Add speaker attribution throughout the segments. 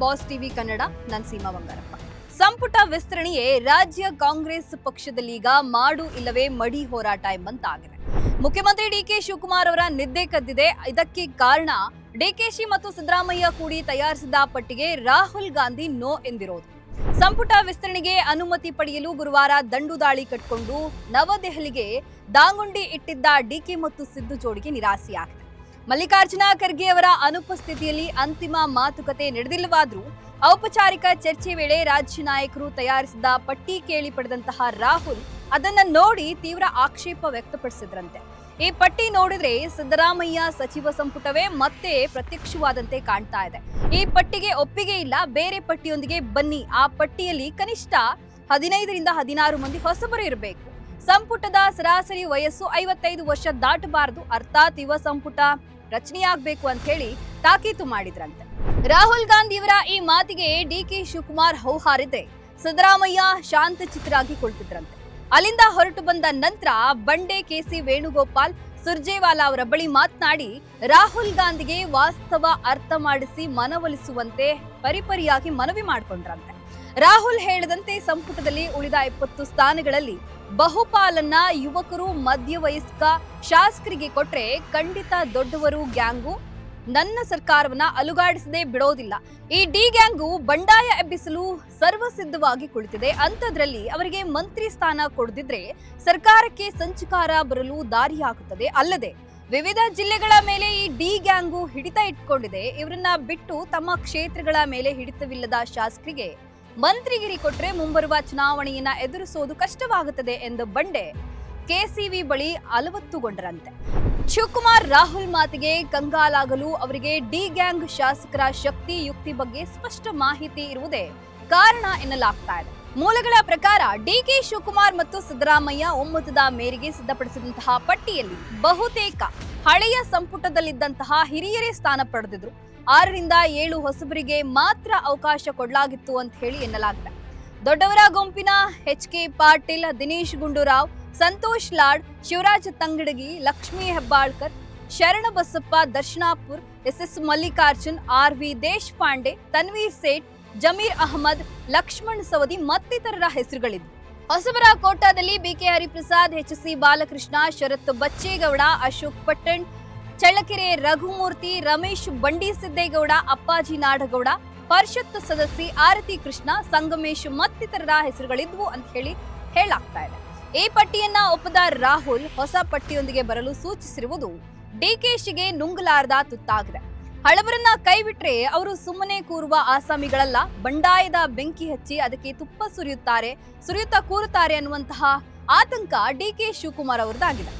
Speaker 1: Boss TV Kannada, ನಾನು ಸೀಮಾ ಬಂಗಾರಪ್ಪ. ಸಂಪುಟ ವಿಸ್ತರಣೆಯೇ ರಾಜ್ಯ ಕಾಂಗ್ರೆಸ್ ಪಕ್ಷದಲ್ಲೀಗ ಮಾಡು ಇಲ್ಲವೇ ಮಡಿ ಹೋರಾಟ ಎಂಬಂತಾಗಿದೆ. ಮುಖ್ಯಮಂತ್ರಿ ಡಿಕೆ ಶಿವಕುಮಾರ್ ಅವರ ನಿದ್ದೆ ಕದ್ದಿದೆ. ಇದಕ್ಕೆ ಕಾರಣ ಡಿಕೆಶಿ ಮತ್ತು ಸಿದ್ದರಾಮಯ್ಯ ಕೂಡಿ ತಯಾರಿಸಿದ ಪಟ್ಟಿಗೆ ರಾಹುಲ್ ಗಾಂಧಿ ನೋ ಎಂದಿರೋದು. ಸಂಪುಟ ವಿಸ್ತರಣೆಗೆ ಅನುಮತಿ ಪಡೆಯಲು ಗುರುವಾರ ದಂಡು ದಾಳಿ ಕಟ್ಟಿಕೊಂಡು ನವದೆಹಲಿಗೆ ದಾಂಗುಂಡಿ ಇಟ್ಟಿದ್ದ ಡಿಕೆ ಮತ್ತು ಸಿದ್ದು ಜೋಡಿಗೆ ನಿರಾಸೆಯಾಗಿದೆ. ಮಲ್ಲಿಕಾರ್ಜುನ ಖರ್ಗೆ ಅವರ ಅನುಪಸ್ಥಿತಿಯಲ್ಲಿ ಅಂತಿಮ ಮಾತುಕತೆ ನಡೆದಿಲ್ಲವಾದರೂ ಔಪಚಾರಿಕ ಚರ್ಚೆ ವೇಳೆ ರಾಜ್ಯ ನಾಯಕರು ತಯಾರಿಸಿದ ಪಟ್ಟಿ ಕೇಳಿ ಪಡೆದಂತಹ ರಾಹುಲ್ ಅದನ್ನ ನೋಡಿ ತೀವ್ರ ಆಕ್ಷೇಪ ವ್ಯಕ್ತಪಡಿಸಿದ್ರಂತೆ. ಈ ಪಟ್ಟಿ ನೋಡಿದ್ರೆ ಸಿದ್ದರಾಮಯ್ಯ ಸಚಿವ ಸಂಪುಟವೇ ಮತ್ತೆ ಪ್ರತ್ಯಕ್ಷವಾದಂತೆ ಕಾಣ್ತಾ ಇದೆ. ಈ ಪಟ್ಟಿಗೆ ಒಪ್ಪಿಗೆ ಇಲ್ಲ, ಬೇರೆ ಪಟ್ಟಿಯೊಂದಿಗೆ ಬನ್ನಿ. ಆ ಪಟ್ಟಿಯಲ್ಲಿ ಕನಿಷ್ಠ 15ರಿಂದ 16 ಮಂದಿ ಹೊಸಬರು ಇರಬೇಕು. ಸಂಪುಟದ ಸರಾಸರಿ ವಯಸ್ಸು 55 ವರ್ಷ ದಾಟಬಾರದು. ಅರ್ಥಾತ್ ಯುವ ಸಂಪುಟ ರಚನೆಯಾಗಬೇಕು ಅಂತ ಹೇಳಿ ತಾಕೀತು ಮಾಡಿದ್ರಂತೆ. ರಾಹುಲ್ ಗಾಂಧಿಯವರ ಈ ಮಾತಿಗೆ ಡಿಕೆ ಶಿವಕುಮಾರ್ ಹೌಹಾರಿದ್ರೆ ಸಿದ್ದರಾಮಯ್ಯ ಶಾಂತಚಿತ್ತರಾಗಿ ಕುಳಿತಿದ್ರಂತೆ. ಅಲ್ಲಿಂದ ಹೊರಟು ಬಂದ ನಂತರ ಬಂಡೆ ಕೆಸಿ ವೇಣುಗೋಪಾಲ್ ಸುರ್ಜೇವಾಲಾ ಅವರ ಬಳಿ ಮಾತನಾಡಿ ರಾಹುಲ್ ಗಾಂಧಿಗೆ ವಾಸ್ತವ ಅರ್ಥ ಮಾಡಿಸಿ ಮನವೊಲಿಸುವಂತೆ ಪರಿಪರಿಯಾಗಿ ಮನವಿ ಮಾಡಿಕೊಂಡ್ರಂತೆ. ರಾಹುಲ್ ಹೇಳಿದಂತೆ ಸಂಪುಟದಲ್ಲಿ ಉಳಿದ 20 ಸ್ಥಾನಗಳಲ್ಲಿ ಬಹುಪಾಲನ್ನ ಯುವಕರು, ಮಧ್ಯವಯಸ್ಕ ಶಾಸಕರಿಗೆ ಕೊಟ್ರೆ ಖಂಡಿತ ದೊಡ್ಡವರು ಗ್ಯಾಂಗು ನನ್ನ ಸರ್ಕಾರವನ್ನ ಅಲುಗಾಡಿಸದೆ ಬಿಡೋದಿಲ್ಲ. ಈ ಡಿ ಗ್ಯಾಂಗು ಬಂಡಾಯ ಎಬ್ಬಿಸಲು ಸರ್ವಸಿದ್ಧವಾಗಿ ಕುಳಿತಿದೆ. ಅಂಥದ್ರಲ್ಲಿ ಅವರಿಗೆ ಮಂತ್ರಿ ಸ್ಥಾನ ಕೊಡದಿದ್ರೆ ಸರ್ಕಾರಕ್ಕೆ ಸಂಚಕಾರ ಬರಲು ದಾರಿಯಾಗುತ್ತದೆ. ಅಲ್ಲದೆ ವಿವಿಧ ಜಿಲ್ಲೆಗಳ ಮೇಲೆ ಈ ಡಿ ಗ್ಯಾಂಗು ಹಿಡಿತ ಇಟ್ಕೊಂಡಿದೆ. ಇವರನ್ನ ಬಿಟ್ಟು ತಮ್ಮ ಕ್ಷೇತ್ರಗಳ ಮೇಲೆ ಹಿಡಿತವಿಲ್ಲದ ಶಾಸಕರಿಗೆ ಮಂತ್ರಿಗಿರಿ ಕೊಟ್ರೆ ಮುಂಬರುವ ಚುನಾವಣೆಯನ್ನ ಎದುರಿಸೋದು ಕಷ್ಟವಾಗುತ್ತದೆ ಎಂದು ಬಂಡೆ ಕೆಸಿವಿ ಬಳಿ ಅಲವತ್ತುಗೊಂಡರಂತೆ. ಶಿವಕುಮಾರ್ ರಾಹುಲ್ ಮಾತಿಗೆ ಕಂಗಾಲಾಗಲು ಅವರಿಗೆ ಡಿ ಗ್ಯಾಂಗ್ ಶಾಸಕರ ಶಕ್ತಿ ಯುಕ್ತಿ ಬಗ್ಗೆ ಸ್ಪಷ್ಟ ಮಾಹಿತಿ ಇರುವುದೇ ಕಾರಣ ಎನ್ನಲಾಗ್ತಾ ಇದೆ. ಮೂಲಗಳ ಪ್ರಕಾರ ಡಿಕೆ ಶಿವಕುಮಾರ್ ಮತ್ತು ಸಿದ್ದರಾಮಯ್ಯ ಒಮ್ಮತದ ಮೇರೆಗೆ ಸಿದ್ಧಪಡಿಸಿದಂತಹ ಪಟ್ಟಿಯಲ್ಲಿ ಬಹುತೇಕ ಹಳೆಯ ಸಂಪುಟದಲ್ಲಿದ್ದಂತಹ ಹಿರಿಯರೇ ಸ್ಥಾನ ಪಡೆದಿದ್ರು. 6ರಿಂದ 7 ಹೊಸಬರಿಗೆ ಮಾತ್ರ ಅವಕಾಶ ಕೊಡಲಾಗಿತ್ತು ಅಂತ ಹೇಳಿ ಎನ್ನಲಾಗಿದೆ. ದೊಡ್ಡವರ ಗುಂಪಿನ HK Patil, Dinesh Gundu Rao, Santosh Lad, Shivraj Tangadagi, Lakshmi Hebbalkar, Sharanabasappa Darshanapur, SS Mallikarjun, RV Deshpande, Tanveer Sait, Zameer Ahmed, Lakshman Savadi ಮತ್ತಿತರರ ಹೆಸರುಗಳಿದ್ವು. ಹೊಸಬರ ಕೋಟಾದಲ್ಲಿ BK ಹರಿಪ್ರಸಾದ್, HC ಬಾಲಕೃಷ್ಣ, ಶರತ್ ಬಚ್ಚೇಗೌಡ, ಅಶೋಕ್ ಪಟ್ಟಣ್, ಚಳ್ಳಕೆರೆ ರಘುಮೂರ್ತಿ, ರಮೇಶ್ ಬಂಡಿಸಿದ್ದೇಗೌಡ, ಅಪ್ಪಾಜಿ ನಾಡಗೌಡ, ಪರಿಷತ್ ಸದಸ್ಯೆ ಆರತಿ ಕೃಷ್ಣ, ಸಂಗಮೇಶ್ ಮತ್ತಿತರರ ಹೆಸರುಗಳಿದ್ವು ಅಂತ ಹೇಳಲಾಗ್ತಾ ಇದೆ. ಈ ಪಟ್ಟಿಯನ್ನ ಒಪ್ಪದ ರಾಹುಲ್ ಹೊಸ ಪಟ್ಟಿಯೊಂದಿಗೆ ಬರಲು ಸೂಚಿಸಿರುವುದು ಡಿಕೆಶಿಗೆ ನುಂಗಲಾರದ ತುತ್ತಾಗಿದೆ. ಹಳಬರನ್ನ ಕೈಬಿಟ್ರೆ ಅವರು ಸುಮ್ಮನೆ ಕೂರುವ ಆಸಾಮಿಗಳಲ್ಲ, ಬಂಡಾಯದ ಬೆಂಕಿ ಹಚ್ಚಿ ಅದಕ್ಕೆ ತುಪ್ಪ ಸುರಿಯುತ್ತಾ ಕೂರುತ್ತಾರೆ ಅನ್ನುವಂತಹ ಆತಂಕ ಡಿಕೆ ಶಿವಕುಮಾರ್ ಅವರದಾಗಿದೆ.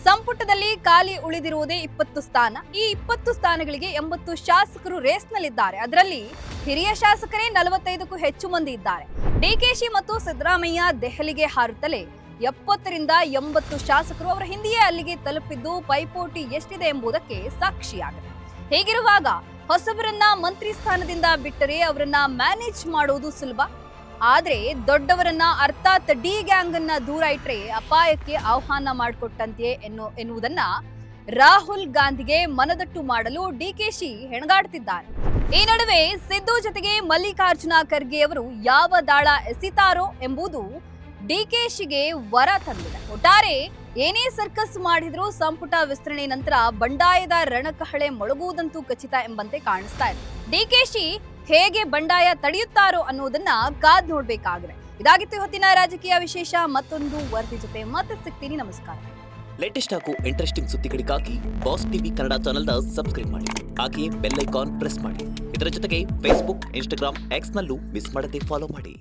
Speaker 1: ಸಂಪುಟದಲ್ಲಿ ಖಾಲಿ ಉಳಿದಿರುವುದೇ 20 ಸ್ಥಾನ. ಈ 20 ಸ್ಥಾನಗಳಿಗೆ 80 ಶಾಸಕರು ರೇಸ್ನಲ್ಲಿದ್ದಾರೆ. ಅದರಲ್ಲಿ ಹಿರಿಯ ಶಾಸಕರೇ 45ಕ್ಕೂ ಹೆಚ್ಚು ಮಂದಿ ಇದ್ದಾರೆ. ಡಿಕೆಶಿ ಮತ್ತು ಸಿದ್ದರಾಮಯ್ಯ ದೆಹಲಿಗೆ ಹಾರುತ್ತಲೇ 70ರಿಂದ 80 ಶಾಸಕರು ಅವರ ಹಿಂದೆಯೇ ಅಲ್ಲಿಗೆ ತಲುಪಿದ್ದು ಪೈಪೋಟಿ ಎಷ್ಟಿದೆ ಎಂಬುದಕ್ಕೆ ಸಾಕ್ಷಿಯಾಗಿದೆ. ಹೀಗಿರುವಾಗ ಹೊಸಬರನ್ನ ಮಂತ್ರಿ ಸ್ಥಾನದಿಂದ ಬಿಟ್ಟರೆ ಅವರನ್ನ ಮ್ಯಾನೇಜ್ ಮಾಡೋದು ಸುಲಭ. ಆದ್ರೆ ದೊಡ್ಡವರನ್ನ ಅರ್ಥಾತ್ ಡಿ ಗ್ಯಾಂಗ್ ಅನ್ನ ದೂರ ಇಟ್ರೆ ಅಪಾಯಕ್ಕೆ ಆಹ್ವಾನ ಮಾಡಿಕೊಟ್ಟಂತೆ ಎನ್ನುವುದನ್ನ ರಾಹುಲ್ ಗಾಂಧಿಗೆ ಮನದಟ್ಟು ಮಾಡಲು ಡಿಕೆಶಿ ಹೆಣಗಾಡ್ತಿದ್ದಾರೆ. ಈ ನಡುವೆ ಸಿದ್ದು ಜೊತೆಗೆ ಮಲ್ಲಿಕಾರ್ಜುನ ಖರ್ಗೆ ಅವರು ಯಾವ ದಾಳ ಎಸಿತಾರೋ ಎಂಬುದು ಡಿಕೆಶಿಗೆ ವರ ತಂದಿದೆ. ಒಟ್ಟಾರೆ ಏನೇ ಸರ್ಕಸ್ ಮಾಡಿದ್ರೂ ಸಂಪುಟ ವಿಸ್ತರಣೆ ನಂತರ ಬಂಡಾಯದ ರಣಕಹಳೆ ಮೊಳಗುವುದಂತೂ ಖಚಿತ ಎಂಬಂತೆ ಕಾಣಿಸ್ತಾ ಇದೆ. ಡಿಕೆಶಿ ಹೇಗೆ ಬಂಡಾಯ ತಡೆಯುತ್ತಾರೋ ಅನ್ನೋದನ್ನ ಕಾದ್ ನೋಡ್ಬೇಕಾಗಿದೆ. ಇದಾಗಿತ್ತು ಹೊತ್ತಿನ ರಾಜಕೀಯ ವಿಶೇಷ. ಮತ್ತೊಂದು ವರದಿ ಜೊತೆ ಮತ್ತೆ ಸಿಗ್ತೀನಿ. ನಮಸ್ಕಾರ.
Speaker 2: ಲೇಟೆಸ್ಟ್ ಹಾಗೂ ಇಂಟ್ರೆಸ್ಟಿಂಗ್ ಸುದ್ದಿಗಳಿಗಾಗಿ ಬಾಸ್ ಟಿವಿ ಕನ್ನಡ ಚಾನೆಲ್ನ ಸಬ್ಸ್ಕ್ರೈಬ್ ಮಾಡಿ. ಹಾಗೆಯೇ ಬೆಲ್ ಐಕಾನ್ ಪ್ರೆಸ್ ಮಾಡಿ. ಇದರ ಜೊತೆಗೆ ಫೇಸ್ಬುಕ್, ಇನ್ಸ್ಟಾಗ್ರಾಮ್, ಎಕ್ಸ್ ನಲ್ಲೂ ಮಿಸ್ ಮಾಡದೆ ಫಾಲೋ ಮಾಡಿ.